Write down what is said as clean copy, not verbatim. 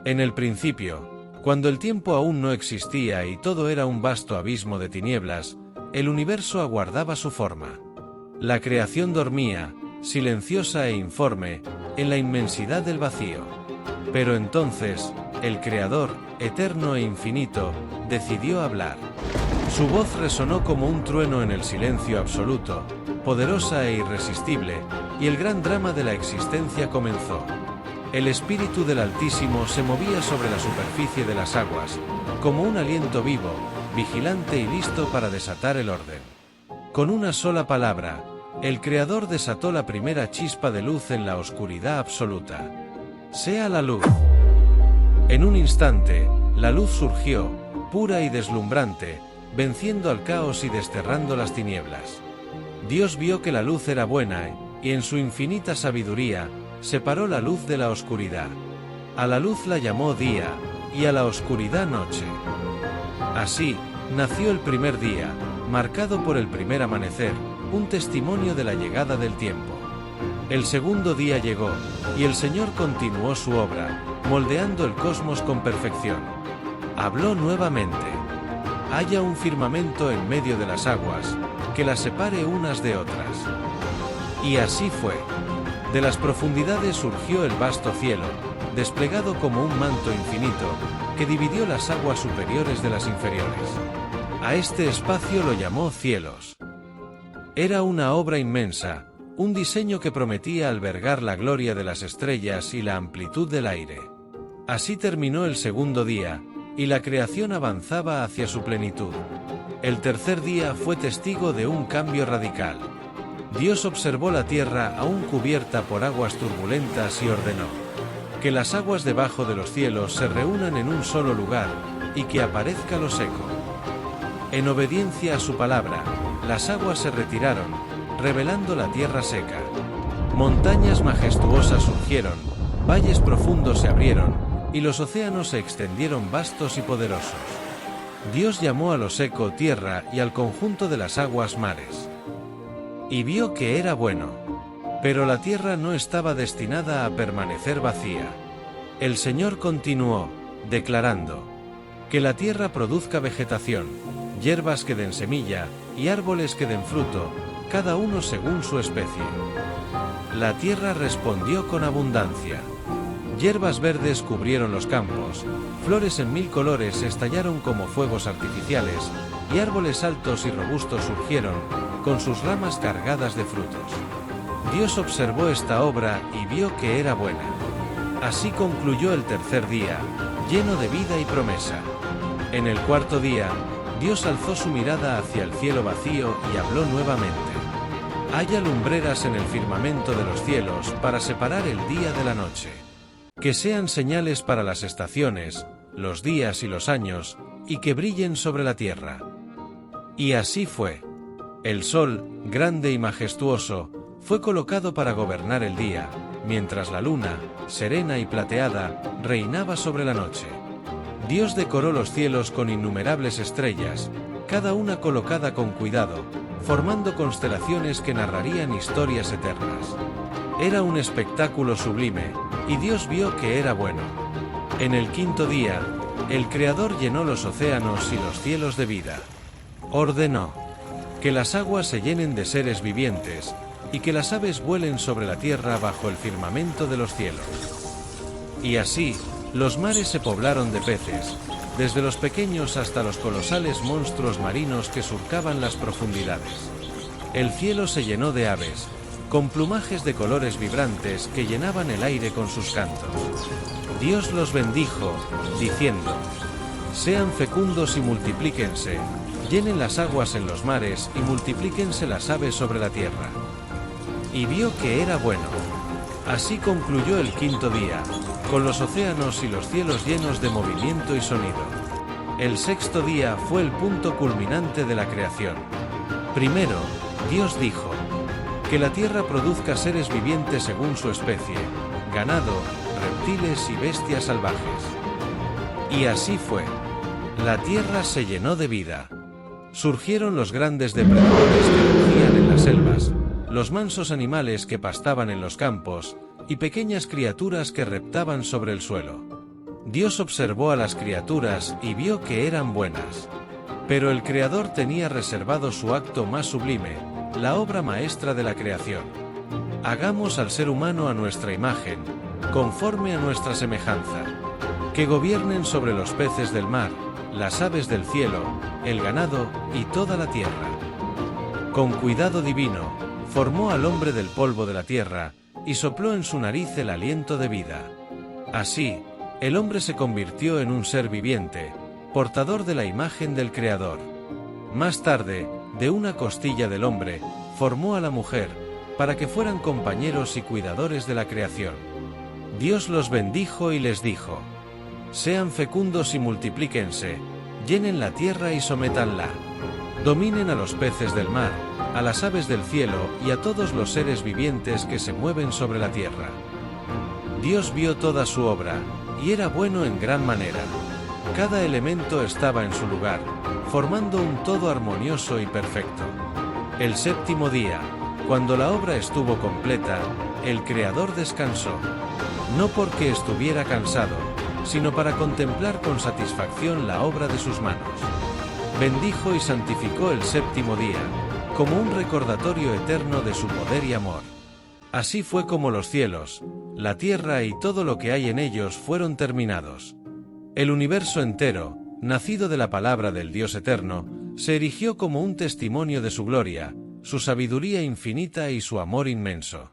En el principio, cuando el tiempo aún no existía y todo era un vasto abismo de tinieblas, el universo aguardaba su forma. La creación dormía, silenciosa e informe, en la inmensidad del vacío. Pero entonces, el Creador, eterno e infinito, decidió hablar. Su voz resonó como un trueno en el silencio absoluto, poderosa e irresistible, y el gran drama de la existencia comenzó. El Espíritu del Altísimo se movía sobre la superficie de las aguas, como un aliento vivo, vigilante y listo para desatar el orden. Con una sola palabra, el Creador desató la primera chispa de luz en la oscuridad absoluta. Sea la luz. En un instante, la luz surgió, pura y deslumbrante, venciendo al caos y desterrando las tinieblas. Dios vio que la luz era buena, y en su infinita sabiduría, separó la luz de la oscuridad. A la luz la llamó día, y a la oscuridad noche. Así, nació el primer día, marcado por el primer amanecer, un testimonio de la llegada del tiempo. El segundo día llegó, y el Señor continuó su obra, moldeando el cosmos con perfección. Habló nuevamente. Haya un firmamento en medio de las aguas, que las separe unas de otras. Y así fue. De las profundidades surgió el vasto cielo, desplegado como un manto infinito, que dividió las aguas superiores de las inferiores. A este espacio lo llamó cielos. Era una obra inmensa, un diseño que prometía albergar la gloria de las estrellas y la amplitud del aire. Así terminó el segundo día, y la creación avanzaba hacia su plenitud. El tercer día fue testigo de un cambio radical. Dios observó la tierra aún cubierta por aguas turbulentas y ordenó que las aguas debajo de los cielos se reúnan en un solo lugar, y que aparezca lo seco. En obediencia a su palabra, las aguas se retiraron, revelando la tierra seca. Montañas majestuosas surgieron, valles profundos se abrieron, y los océanos se extendieron vastos y poderosos. Dios llamó a lo seco tierra y al conjunto de las aguas mares. Y vio que era bueno. Pero la tierra no estaba destinada a permanecer vacía. El Señor continuó, declarando: que la tierra produzca vegetación, hierbas que den semilla, y árboles que den fruto, cada uno según su especie. La tierra respondió con abundancia. Hierbas verdes cubrieron los campos, flores en 1000 colores estallaron como fuegos artificiales, y árboles altos y robustos surgieron, con sus ramas cargadas de frutos. Dios observó esta obra y vio que era buena. Así concluyó el tercer día, lleno de vida y promesa. En el cuarto día, Dios alzó su mirada hacia el cielo vacío y habló nuevamente. Haya lumbreras en el firmamento de los cielos para separar el día de la noche. Que sean señales para las estaciones, los días y los años, y que brillen sobre la tierra. Y así fue. El sol, grande y majestuoso, fue colocado para gobernar el día, mientras la luna, serena y plateada, reinaba sobre la noche. Dios decoró los cielos con innumerables estrellas, cada una colocada con cuidado, formando constelaciones que narrarían historias eternas. Era un espectáculo sublime, y Dios vio que era bueno. En el quinto día, el Creador llenó los océanos y los cielos de vida. Ordenó que las aguas se llenen de seres vivientes, y que las aves vuelen sobre la tierra bajo el firmamento de los cielos. Y así, los mares se poblaron de peces, desde los pequeños hasta los colosales monstruos marinos que surcaban las profundidades. El cielo se llenó de aves, con plumajes de colores vibrantes que llenaban el aire con sus cantos. Dios los bendijo, diciendo: sean fecundos y multiplíquense, llenen las aguas en los mares y multiplíquense las aves sobre la tierra. Y vio que era bueno. Así concluyó el quinto día, con los océanos y los cielos llenos de movimiento y sonido. El sexto día fue el punto culminante de la creación. Primero, Dios dijo: que la tierra produzca seres vivientes según su especie, ganado, reptiles y bestias salvajes. Y así fue. La tierra se llenó de vida. Surgieron los grandes depredadores que rugían en las selvas, los mansos animales que pastaban en los campos, y pequeñas criaturas que reptaban sobre el suelo. Dios observó a las criaturas y vio que eran buenas. Pero el Creador tenía reservado su acto más sublime, la obra maestra de la creación. Hagamos al ser humano a nuestra imagen, conforme a nuestra semejanza. Que gobiernen sobre los peces del mar, las aves del cielo, el ganado y toda la tierra. Con cuidado divino, formó al hombre del polvo de la tierra, y sopló en su nariz el aliento de vida. Así, el hombre se convirtió en un ser viviente, portador de la imagen del Creador. Más tarde, de una costilla del hombre, formó a la mujer, para que fueran compañeros y cuidadores de la creación. Dios los bendijo y les dijo: sean fecundos y multiplíquense, llenen la tierra y sométanla. Dominen a los peces del mar, a las aves del cielo y a todos los seres vivientes que se mueven sobre la tierra. Dios vio toda su obra, y era bueno en gran manera. Cada elemento estaba en su lugar, formando un todo armonioso y perfecto. El séptimo día, cuando la obra estuvo completa, el Creador descansó. No porque estuviera cansado, sino para contemplar con satisfacción la obra de sus manos. Bendijo y santificó el séptimo día, como un recordatorio eterno de su poder y amor. Así fue como los cielos, la tierra y todo lo que hay en ellos fueron terminados. El universo entero, nacido de la palabra del Dios eterno, se erigió como un testimonio de su gloria, su sabiduría infinita y su amor inmenso.